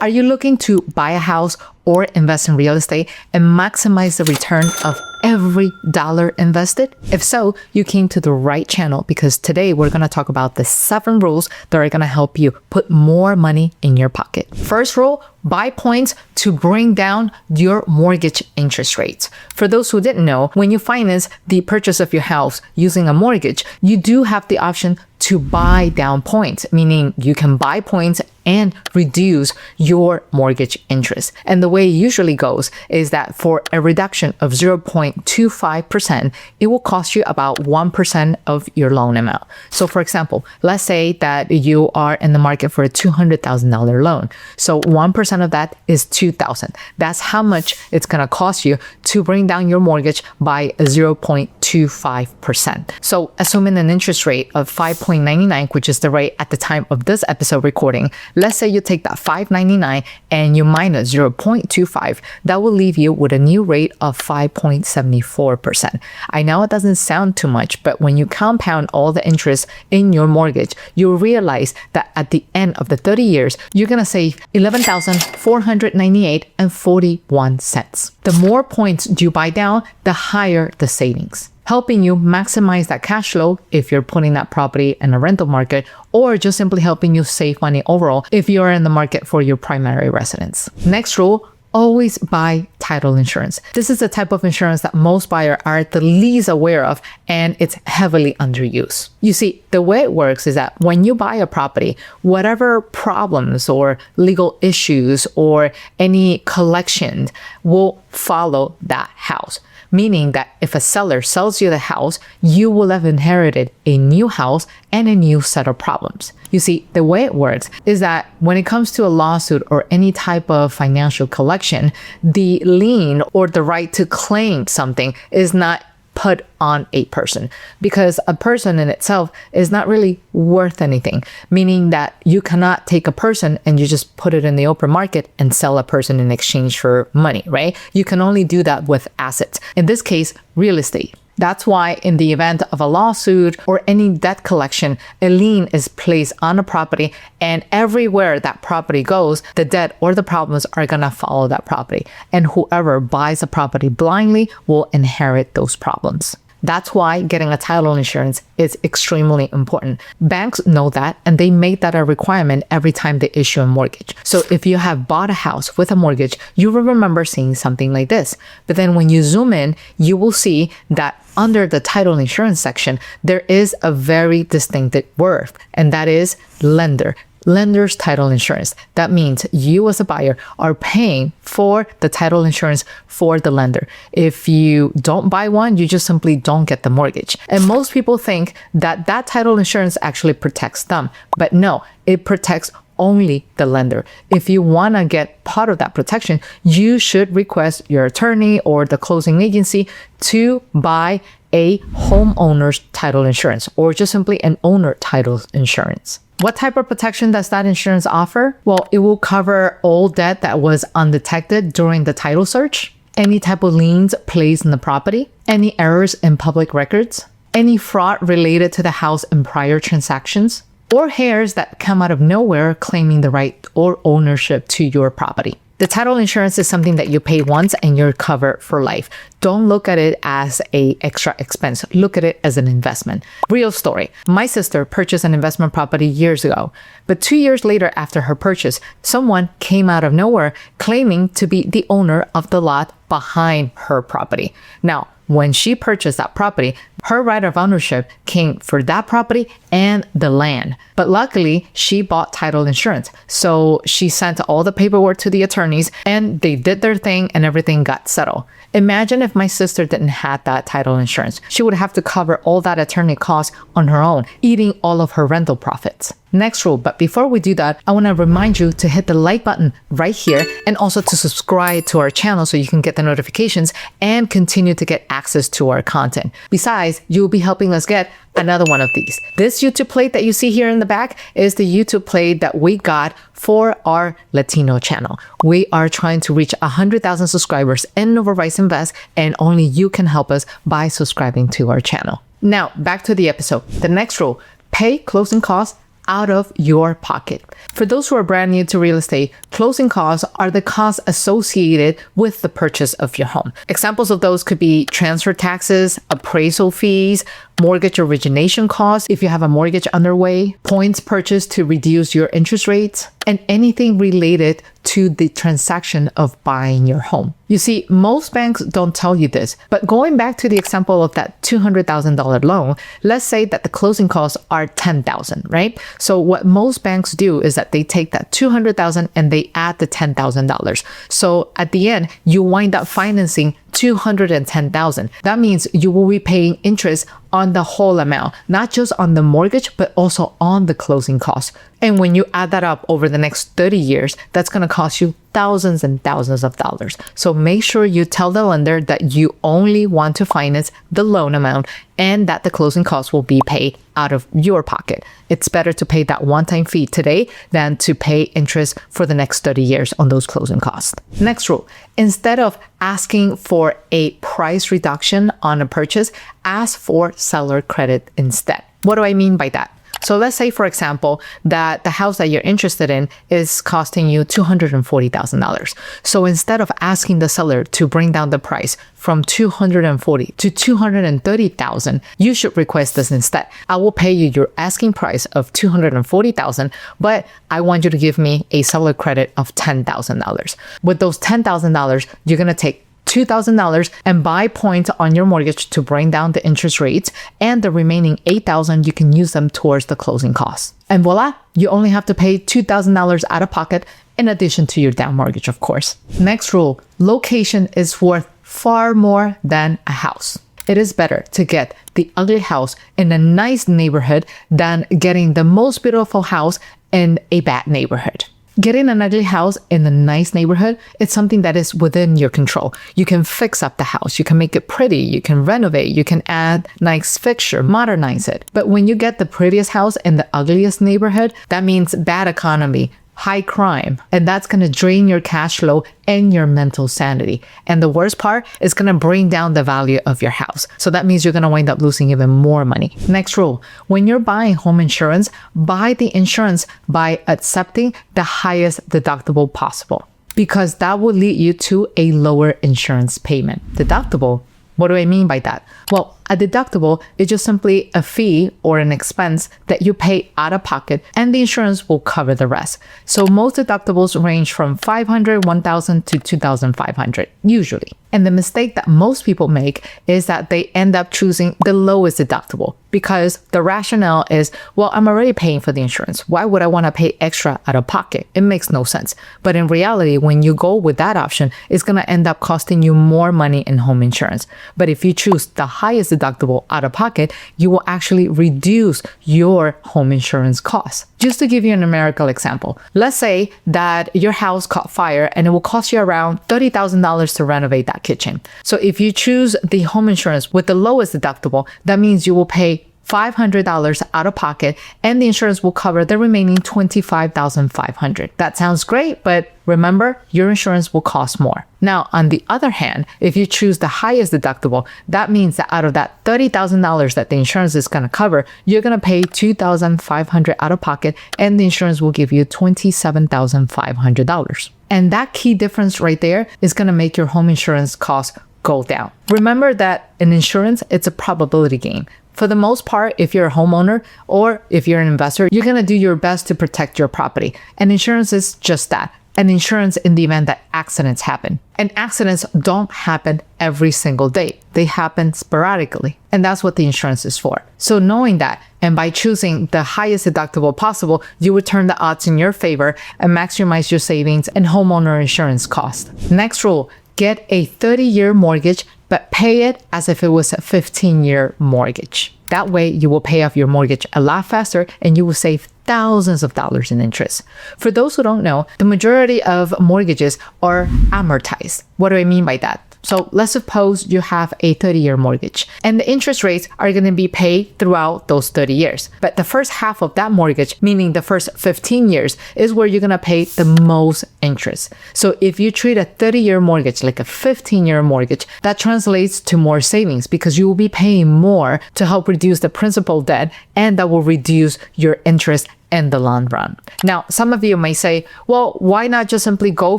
Are you looking to buy a house or invest in real estate and maximize the return of every dollar invested? If so, you came to the right channel, because today we're going to talk about the 7 rules that are going to help you put more money in your pocket. First rule, buy points to bring down your mortgage interest rates. For those who didn't know, when you finance the purchase of your house using a mortgage, you do have the option to buy down points, meaning you can buy points and reduce your mortgage interest. And the way it usually goes is that for a reduction of 0.25%, it will cost you about 1% of your loan amount. So for example, let's say that you are in the market for a $200,000 loan. So 1% of that is $2,000. That's how much it's going to cost you to bring down your mortgage by 0.25%. So assuming an interest rate of 5.99, which is the rate at the time of this episode recording, let's say you take that 5.99 and you minus 0.25, that will leave you with a new rate of 5.74%. I know it doesn't sound too much, but when you compound all the interest in your mortgage, you'll realize that at the end of the 30 years, you're going to save $11,498.41. The more points you buy down, the higher the savings, helping you maximize that cash flow if you're putting that property in a rental market, or just simply helping you save money overall if you're in the market for your primary residence. Next rule, always buy title insurance. This is the type of insurance that most buyers are the least aware of, and it's heavily underused. You see, the way it works is that when you buy a property, whatever problems or legal issues or any collection will follow that house. Meaning that if a seller sells you the house, you will have inherited a new house and a new set of problems. You see, the way it works is that when it comes to a lawsuit or any type of financial collection, the lien or the right to claim something is not put on a person, because a person in itself is not really worth anything, meaning that you cannot take a person and you just put it in the open market and sell a person in exchange for money, right? You can only do that with assets. In this case, real estate. That's why in the event of a lawsuit or any debt collection, a lien is placed on a property, and everywhere that property goes, the debt or the problems are going to follow that property. And whoever buys a property blindly will inherit those problems. That's why getting a title insurance is extremely important. Banks know that, and they make that a requirement every time they issue a mortgage. So if you have bought a house with a mortgage, you will remember seeing something like this. But then when you zoom in, you will see that under the title insurance section, there is a very distinctive word, and that is lender. Lender's title insurance. That means you as a buyer are paying for the title insurance for the lender. If you don't buy one, you just simply don't get the mortgage. And most people think that that title insurance actually protects them. But no, it protects only the lender. If you want to get part of that protection, you should request your attorney or the closing agency to buy a homeowner's title insurance, or just simply an owner title insurance. What type of protection does that insurance offer? Well, it will cover all debt that was undetected during the title search, any type of liens placed in the property, any errors in public records, any fraud related to the house in prior transactions, or heirs that come out of nowhere claiming the right or ownership to your property. The title insurance is something that you pay once and you're covered for life. Don't look at it as an extra expense. Look at it as an investment. Real story. My sister purchased an investment property years ago, but 2 years later after her purchase, someone came out of nowhere claiming to be the owner of the lot behind her property. Now, when she purchased that property, her right of ownership came for that property and the land. But luckily, she bought title insurance. So she sent all the paperwork to the attorneys and they did their thing and everything got settled. Imagine if my sister didn't have that title insurance. She would have to cover all that attorney costs on her own, eating all of her rental profits. Next rule, but before we do that, I want to remind you to hit the like button right here and also to subscribe to our channel so you can get the notifications and continue to get access to our content. Besides, you'll be helping us get another one of these. This YouTube plate that you see here in the back is the YouTube plate that we got for our Latino channel. We are trying to reach 100,000 subscribers in Novarice Invest, and only you can help us by subscribing to our channel. Now, back to the episode. The next rule, pay closing costs out of your pocket. For those who are brand new to real estate, closing costs are the costs associated with the purchase of your home. Examples of those could be transfer taxes, appraisal fees, mortgage origination costs if you have a mortgage underway, points purchased to reduce your interest rates, and anything related to the transaction of buying your home. You see, most banks don't tell you this, but going back to the example of that $200,000 loan, let's say that the closing costs are $10,000, right? So what most banks do is that they take that $200,000 and they add the $10,000. So at the end, you wind up financing $210,000. That means you will be paying interest on the whole amount, not just on the mortgage, but also on the closing costs. And when you add that up over the next 30 years, that's going to cost you thousands and thousands of dollars. So make sure you tell the lender that you only want to finance the loan amount and that the closing costs will be paid out of your pocket. It's better to pay that one-time fee today than to pay interest for the next 30 years on those closing costs. Next rule, instead of asking for a price reduction on a purchase, ask for seller credit instead. What do I mean by that? So let's say, for example, that the house that you're interested in is costing you $240,000. So instead of asking the seller to bring down the price from $240,000 to $230,000, you should request this instead. I will pay you your asking price of $240,000, but I want you to give me a seller credit of $10,000. With those $10,000, you're going to take $2,000 and buy points on your mortgage to bring down the interest rates, and the remaining $8,000 you can use them towards the closing costs. And voila, you only have to pay $2,000 out of pocket in addition to your down mortgage, of course. Next rule, location is worth far more than a house. It is better to get the ugly house in a nice neighborhood than getting the most beautiful house in a bad neighborhood. Getting an ugly house in a nice neighborhood, it's something that is within your control. You can fix up the house, you can make it pretty, you can renovate, you can add nice fixture, modernize it. But when you get the prettiest house in the ugliest neighborhood, that means bad economy, high crime, and that's going to drain your cash flow and your mental sanity. And the worst part is going to bring down the value of your house. So that means you're going to wind up losing even more money. Next rule, when you're buying home insurance, buy the insurance by accepting the highest deductible possible, because that will lead you to a lower insurance payment. Deductible, what do I mean by that? Well, a deductible is just simply a fee or an expense that you pay out of pocket, and the insurance will cover the rest. So most deductibles range from $500, $1,000 to $2,500 usually. And the mistake that most people make is that they end up choosing the lowest deductible because the rationale is, well, I'm already paying for the insurance. Why would I want to pay extra out of pocket? It makes no sense. But in reality, when you go with that option, it's going to end up costing you more money in home insurance. But if you choose the highest deductible out of pocket, you will actually reduce your home insurance costs. Just to give you a numerical example, let's say that your house caught fire and it will cost you around $30,000 to renovate that kitchen. So if you choose the home insurance with the lowest deductible, that means you will pay $500 out of pocket, and the insurance will cover the remaining $25,500. That sounds great, but remember, your insurance will cost more. Now, on the other hand, if you choose the highest deductible, that means that out of that $30,000 that the insurance is going to cover, you're going to pay $2,500 out of pocket, and the insurance will give you $27,500. And that key difference right there is going to make your home insurance cost go down. Remember that in insurance, it's a probability game. For the most part, if you're a homeowner or if you're an investor, you're going to do your best to protect your property. And insurance is just that, an insurance in the event that accidents happen. And accidents don't happen every single day. They happen sporadically. And that's what the insurance is for. So knowing that, and by choosing the highest deductible possible, you would turn the odds in your favor and maximize your savings and homeowner insurance cost. Next rule, get a 30-year mortgage, but pay it as if it was a 15-year mortgage. That way, you will pay off your mortgage a lot faster and you will save thousands of dollars in interest. For those who don't know, the majority of mortgages are amortized. What do I mean by that? So let's suppose you have a 30-year mortgage and the interest rates are going to be paid throughout those 30 years. But the first half of that mortgage, meaning the first 15 years, is where you're going to pay the most interest. So if you treat a 30-year mortgage like a 15-year mortgage, that translates to more savings because you will be paying more to help reduce the principal debt, and that will reduce your interest in the long run. Now, some of you may say, well, why not just simply go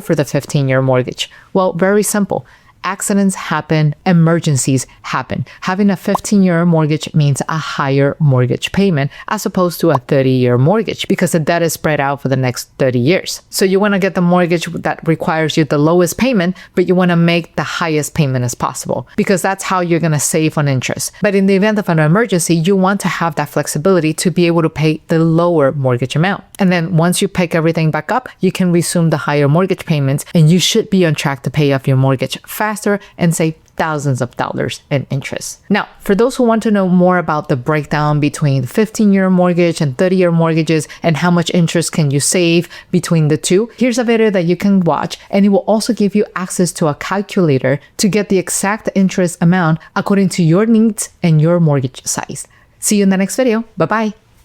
for the 15-year mortgage? Well, very simple. Accidents happen, emergencies happen. Having a 15-year mortgage means a higher mortgage payment as opposed to a 30-year mortgage because the debt is spread out for the next 30 years. So you want to get the mortgage that requires you the lowest payment, but you want to make the highest payment as possible because that's how you're going to save on interest. But in the event of an emergency, you want to have that flexibility to be able to pay the lower mortgage amount. And then once you pick everything back up, you can resume the higher mortgage payments and you should be on track to pay off your mortgage faster and save thousands of dollars in interest. Now, for those who want to know more about the breakdown between 15-year mortgage and 30-year mortgages and how much interest can you save between the two, here's a video that you can watch, and it will also give you access to a calculator to get the exact interest amount according to your needs and your mortgage size. See you in the next video. Bye-bye.